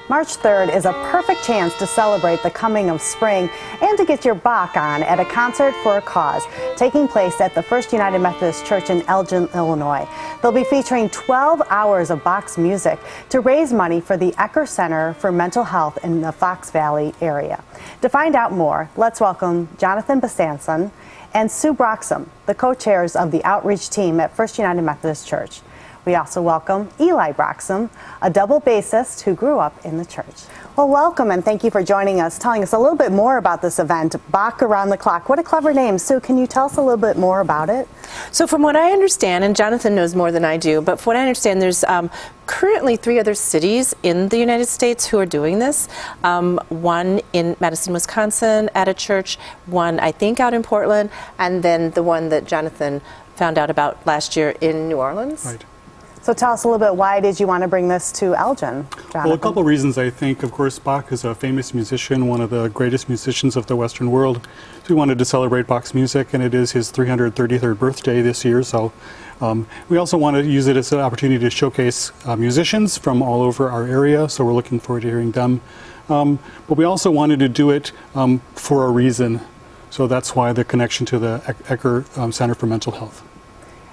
March 3rd is a perfect chance to celebrate the coming of spring and to get your Bach on at a concert for a cause, taking place at the First United Methodist Church in Elgin, Illinois. They'll be featuring 12 hours of Bach's music to raise money for the Ecker Center for Mental Health in the Fox Valley area. To find out more, let's welcome Jonathan Besancon and Sue Broxham, the co-chairs of the outreach team at First United Methodist Church. We also welcome Eli Broxham, a double bassist who grew up in the church. Well, welcome and thank you for joining us, telling us a little bit more about this event, Bach Around the Clock. What a clever name. Sue, can you tell us a little bit more about it? So from what I understand, and Jonathan knows more than I do, but from what I understand, there's currently 3 other cities in the United States who are doing this. One in Madison, Wisconsin at a church, one I think out in Portland, and then the one that Jonathan found out about last year in New Orleans. Right. So tell us a little bit, why did you want to bring this to Elgin, Jonathan? Well, a couple of reasons, I think. Of course, Bach is a famous musician, one of the greatest musicians of the Western world. So we wanted to celebrate Bach's music, and it is his 333rd birthday this year. So we also wanted to use it as an opportunity to showcase musicians from all over our area. So we're looking forward to hearing them. But we also wanted to do it for a reason. So that's why the connection to the Ecker Center for Mental Health.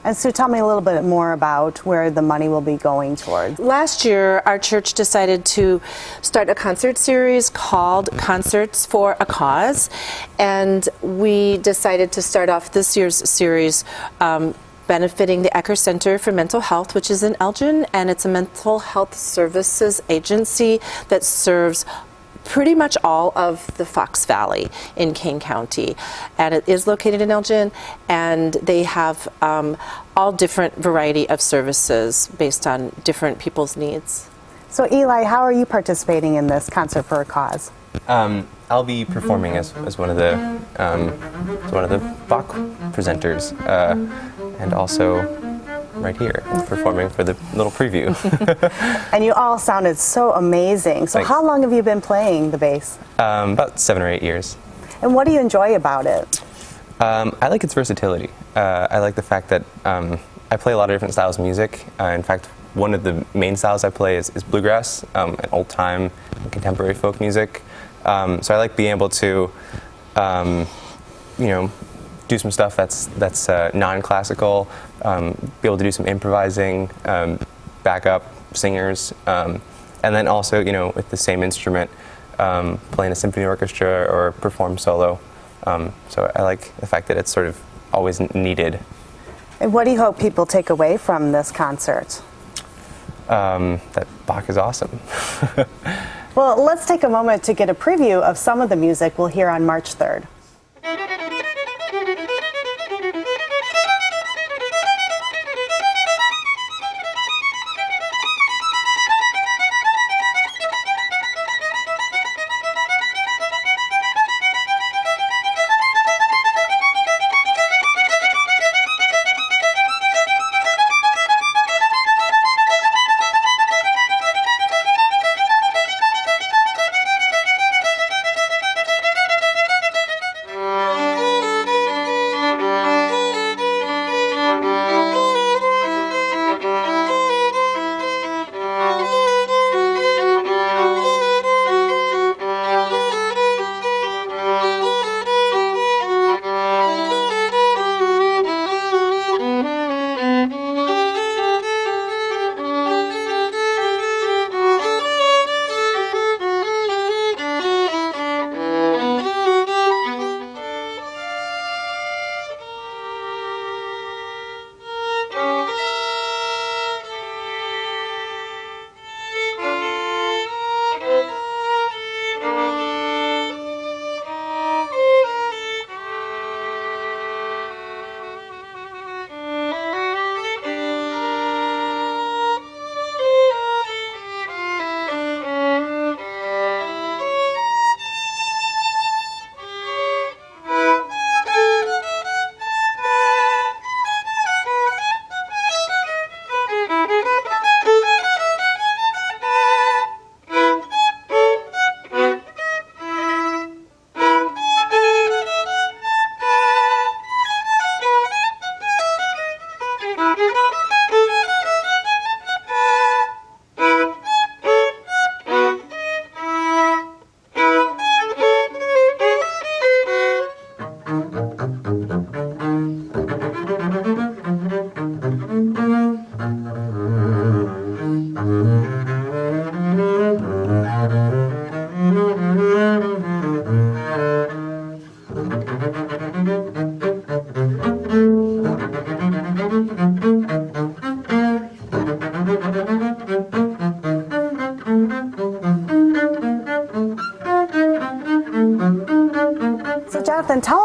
And Sue, tell me a little bit more about where the money will be going toward. Last year, our church decided to start a concert series called Concerts for a Cause, and we decided to start off this year's series benefiting the Ecker Center for Mental Health, which is in Elgin, and it's a mental health services agency that serves pretty much all of the Fox Valley in Kane County, and it is located in Elgin, and they have all different variety of services based on different people's needs. So Eli, how are you participating in this Concert for a Cause? I'll be performing as one of the Bach presenters, and also right here, performing for the little preview. And you all sounded so amazing. So Thanks. How long have you been playing the bass? About 7 or 8 years. And what do you enjoy about it? I like its versatility. I like the fact that I play a lot of different styles of music. In fact, one of the main styles I play is bluegrass, and old-time and contemporary folk music. So I like being able to, do some stuff that's non-classical, be able to do some improvising, backup singers, and then also, with the same instrument, playing a symphony orchestra or perform solo. So I like the fact that it's sort of always needed. And what do you hope people take away from this concert? That Bach is awesome. Well, let's take a moment to get a preview of some of the music we'll hear on March 3rd.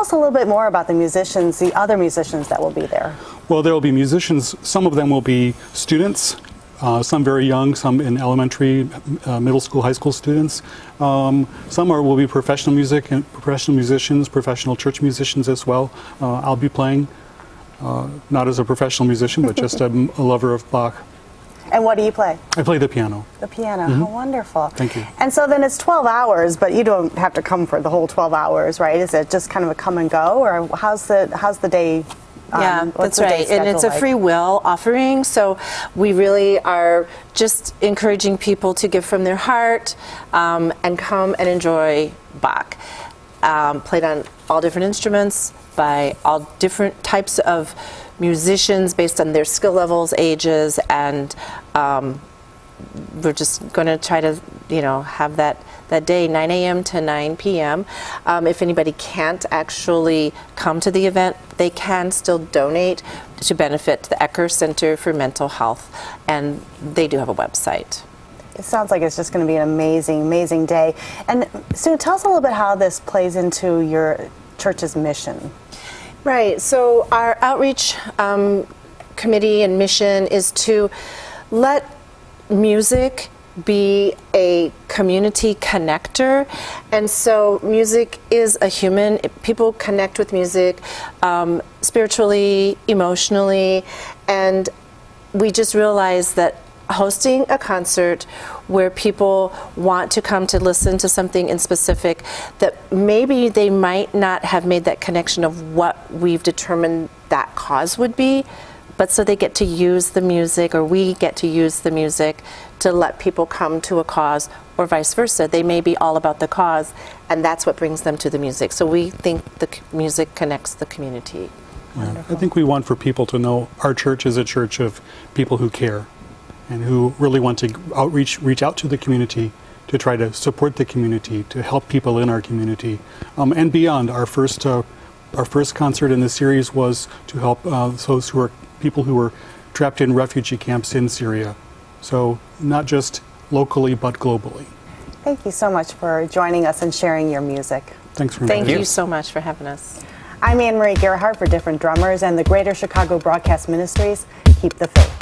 tell us a little bit more about the musicians, the other musicians that will be there. Well, there will be musicians. Some of them will be students, some very young, some in elementary, middle school, high school students. Some will be professional music and professional musicians, professional church musicians as well. I'll be playing, not as a professional musician, but just a lover of Bach. And what do you play? I play the piano. The piano. How wonderful. Thank you. And so then it's 12 hours, but you don't have to come for the whole 12 hours, right? Is it just kind of a come and go, or how's the day? Yeah, What's that's the day right. And it's schedule a like? free will offering, so we really are just encouraging people to give from their heart and come and enjoy Bach. Played on all different instruments by all different types of musicians based on their skill levels, ages, and we're just going to try to, have that day, 9 a.m. to 9 p.m. If anybody can't actually come to the event, they can still donate to benefit the Ecker Center for Mental Health, and they do have a website. It sounds like it's just going to be an amazing, amazing day. And Sue, tell us a little bit how this plays into your church's mission. Right, so our outreach committee and mission is to let music be a community connector, and so music is a human. People connect with music spiritually, emotionally, and we just realized that hosting a concert where people want to come to listen to something in specific that maybe they might not have made that connection of what we've determined that cause would be, but so they get to use the music, or we get to use the music to let people come to a cause, or vice versa. They may be all about the cause, and that's what brings them to the music. So we think the music connects the community. Yeah. I think we want for people to know our church is a church of people who care and who really want to reach out to the community to try to support the community, to help people in our community, and beyond. Our first concert in the series was to help those who are people who were trapped in refugee camps in Syria. So not just locally, but globally. Thank you so much for joining us and sharing your music. Thanks for inviting Thank us. you so much for having us. I'm Anne Marie Gerhardt for Different Drummers and the Greater Chicago Broadcast Ministries. Keep the faith.